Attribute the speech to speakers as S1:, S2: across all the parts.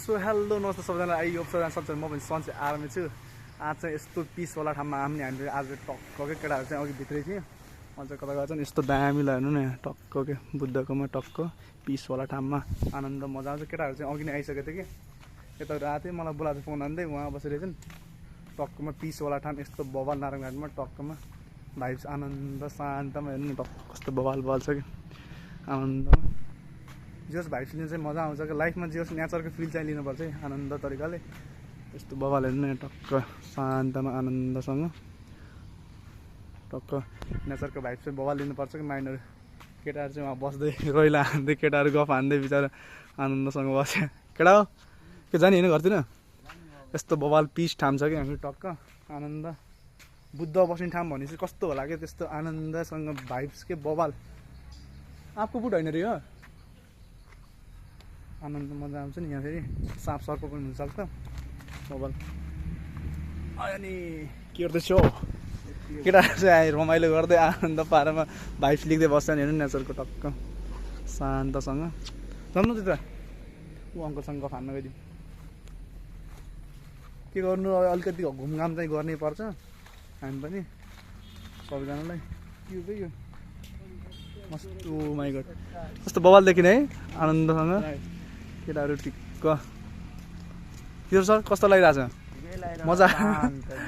S1: So hello नमस्ते सबैजना I hope सबैजना म पनि सन्चै आरामै छु। आज चाहिँ यस्तो पिसवाला ठाउँमा हामीले आज टक्ककै केटाहरू चाहिँ अघि भित्रै थियो अझ कता गएर चाहिँ यस्तो दामी हेर्नु न टक्क के बुद्धकोमा टक्क पिसवाला ठाउँमा आनन्द मजा आउँछ। केटाहरू चाहिँ अघि नै आइसकेको थियो कि यताबाट आएको थियो मलाई बोलाएको फोन हान्दै उहाँ बसेर चाहिँ टक्कमा पिसवाला ठाउँ यस्तो बवाल नारायणघाटमा टक्कमा भाइब्स आनन्द शान्तमा हेर्नु न टक्क कस्तो बवाल छ कि आनन्दमा जस भाइब्स लिनु चाहिँ मजा आउँछ कि लाइफमा जस नेचरको फिल चाहिँ लिनुपर्छ है आनन्द तरिकाले यस्तो बवाल हेर्नु न टक्क शान्तमा आनन्दसँग टक्क नेचरको भाइब्स चाहिँ बवाल लिनुपर्छ कि माइन्डहरू केटाहरू चाहिँ उहाँ बस्दै रैला हान्दै केटाहरू गफ हान्दै बिचरा आनन्दसँग बस्यो। केटा हो के जाने होइन घरतिर यस्तो बवाल पिस ठाउँ छ कि हामी टक्क आनन्द बुद्ध बस्ने ठाउँ भनेपछि कस्तो होला कि त्यस्तो आनन्दसँग भाइब्स के बवाल आपको बुट होइन रे हो आनन्द मजा आउँछ नि यहाँ फेरि साँप सर्प पनि हुनसक्छ बवाल आयो नि के गर्दैछौ केटाहरू चाहिँ आयो रमाइलो गर्दै आनन्द पारामा भाइब्स लिँदै बस्छ नि हेर्नु नेचरको टक्क शान्तसँग जम्नु त्यता ऊ अङ्कलसँग गफ हान्न गइदिउँ के गर्नु अब अलिकति घुमघाम चाहिँ गर्नै पर्छ हामी पनि सबैजनालाई के हो यो मस्त ओ माइ गड कस्तो बवाल देखिने है आनन्दसँग केटाहरू टिक्क किशोर सर कस्तो लागिरहेको छ मजा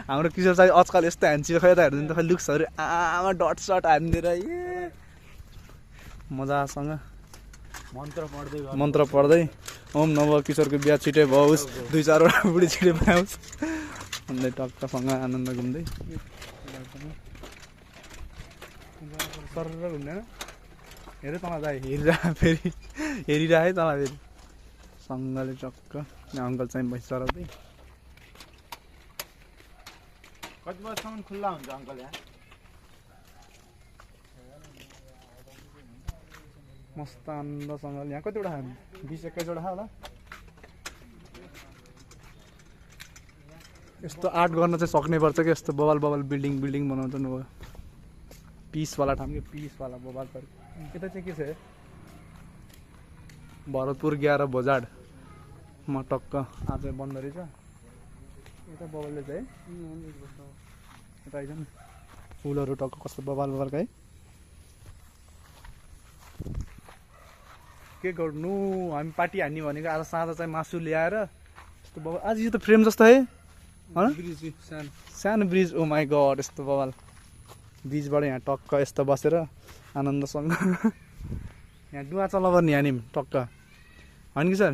S1: हाम्रो किशोर सर आजकल यस्तो हान्छ खै त हेर्नु त खै लुक्सहरू आमा डट सट हानिदिएर ए मजासँग मन्त्र पढ्दै ओम नव किशोरको बिहा छिटै भओस् 2-4वटा बुढी छिटै पाओस् भन्दै टक्कसँग आनन्द घुम्दै सर घुम्दैन हेर तँलाई दाइ हेरिरह है तँलाई फेरि सँगले टक्क यहाँ अङ्कल चाहिँ भैँस चराउँदै
S2: कति बजीसम्म खुल्ला हुन्छ अङ्कल यहाँ
S1: मस्त आनन्दसँगले यहाँ कतिवटा 20-21वटा होला यस्तो आर्ट गर्न चाहिँ सक्नै पर्छ कि यस्तो बवाल बिल्डिङ बनाउँछ नि भयो पिसवाला ठाउँ कि पिसवाला बवाल पऱ्यो यता चाहिँ के छ भरतपुर 11 भोजाडमा टक्क आज बन्द रहेछ यता बवालले चाहिँ यता आइज नि फुलहरू टक्क कस्तो बवालका है के गर्नु हामी पार्टी हान्ने भनेको आज साँझ चाहिँ मासु ल्याएर यस्तो बवाल आज यो त फ्रेम जस्तो है सानो ब्रिज ओ माई गड यस्तो बवाल ब्रिजबाट यहाँ टक्क यस्तो बसेर आनन्दसँग यहाँ डुवा चल्न पर्ने यहाँनिर टक्क होइन कि सर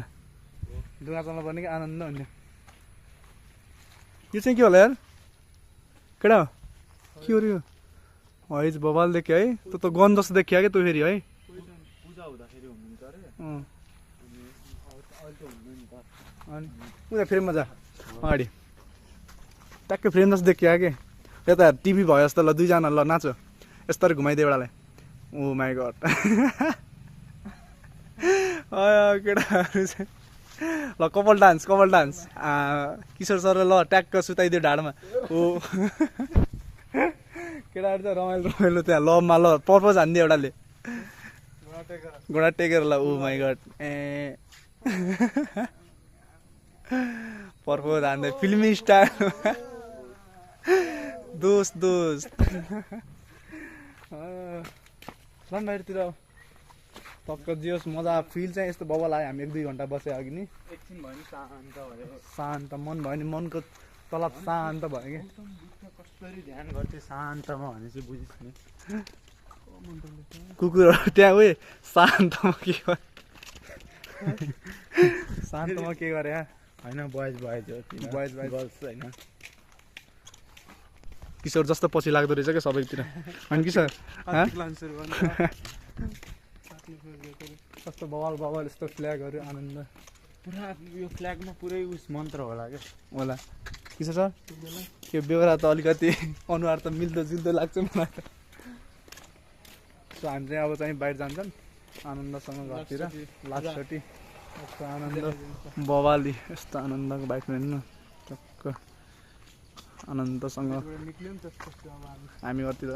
S1: डुवा चल्न पर्ने कि आनन्द हुने यो चाहिँ के होला यार केटा हो के हो यो है बवाल देख्यो है त्यो त गन जस्तो देखियो क्या त्यो फेरि है अनि उता फ्रेममा जा अगाडि ट्याक्कै फ्रेम जस्तो देखियो कि यता टिभी भयो जस्तो ल दुईजना ल नाचो यस्तरी घुमाइदियो एउटालाई ओ माई गड केटाहरू चाहिँ ल कपाल डान्स किशोर सर ल ट्याक्क सुताइदियो ढाडमा ओ केटाहरू चाहिँ रमाइलो त्यहाँ लभमा ल पर्पज हानिदियो एउटाले घोडा टेकेर ल ओ माई गड ए पर्पज हान्दै फिल्मी स्टार दोस्त झन् बाहिरतिर टक्क जियोस् मजा फिल चाहिँ यस्तो बवाल आयो हामी 1-2 घन्टा बस्यो अघि नि
S2: एकछिन भयो नि
S1: शान्त मन भयो नि मनको तलब शान्त भयो कि
S2: कसरी ध्यान गर्थ्यो शान्तमा भनेपछि बुझिस् नि
S1: कुकुरहरू त्यहाँ उयो शान्तमा के गरे
S2: होइन बोइज गर्ल्स होइन
S1: किशोर जस्तो पछि लाग्दो रहेछ क्या सबैतिर होइन कि सर कस्तो बवाल यस्तो फ्ल्यागहरू आनन्द
S2: पुरा यो फ्ल्यागमा पुरै उस मन्त्र होला क्या
S1: होला किशोर सर त्यो बेहोरा त अलिकति अनुहार त मिल्दो लाग्छ मलाई त सो हामी चाहिँ अब चाहिँ बाहिर जान्छन् आनन्दसँग घरतिर लास्टचोटि यस्तो आनन्द बवाली यस्तो आनन्दको बाइकमा हेर्नु टक्क आनन्दसँग हामी घरतिर